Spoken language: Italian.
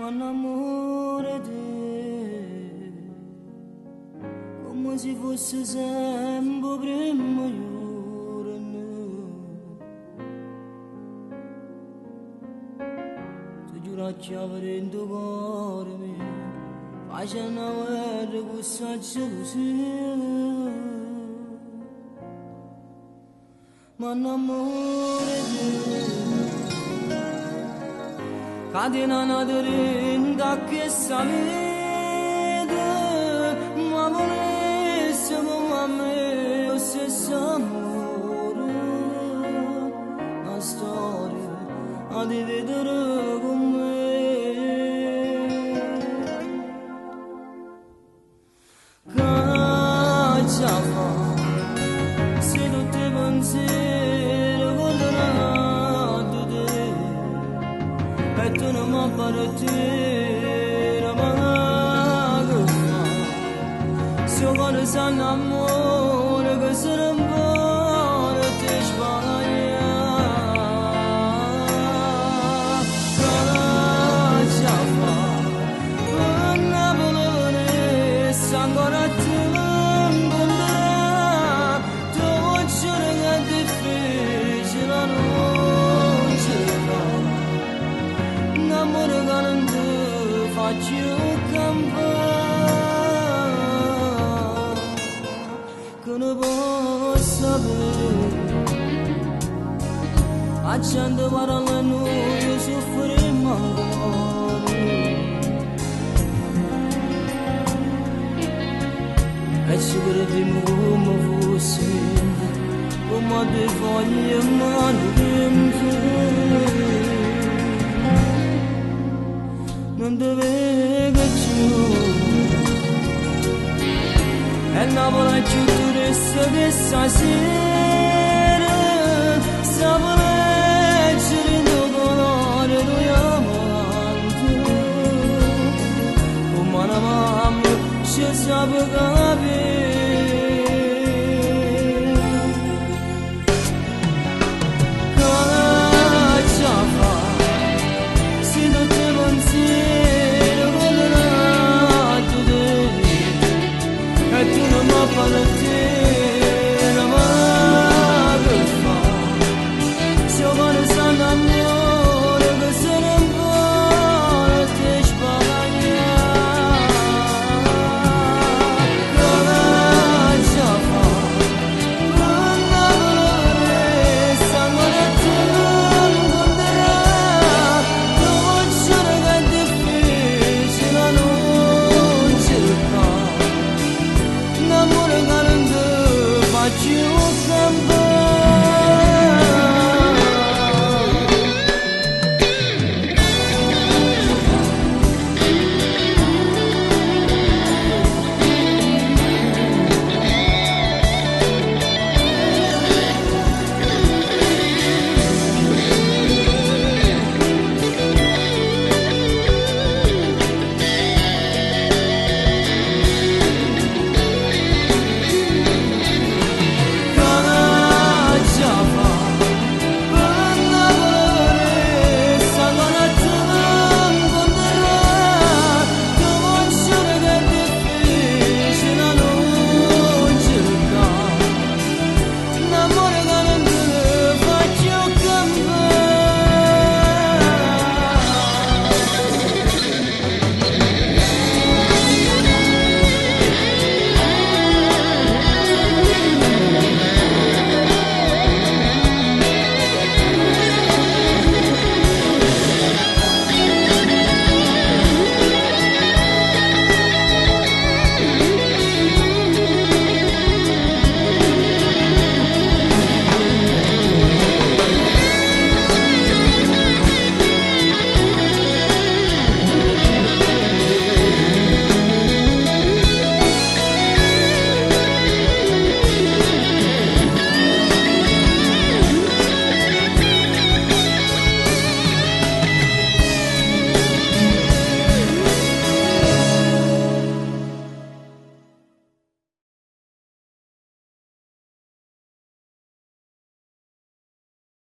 m'annamora di come se fosse sempre prima giorno. Tu giuracci avrei in tuo cuore mio, facendo una guerra questa gelosia. M'annamora di Cadena naderin che savede, ma volesse come me lo stesso amore, la storia a dividere con me. Caccia fa, se tutti i pensieri voleranno di te, e tu non mi partire, ma che fa? Se io cuore si innamora, che se ne vuole ti sbaglia. Caccia fa, per Napoli venisse ancora ti incontrerà, tu vuoi giuro che è difficile non ci fa. Amore che non ti faccio campare, che ne posso sapere, accendo parole noi soffriamo ancora, e ci crediamo come fosse, come due foglie in mano dentro. Non dove più e Napoli più turista che stasera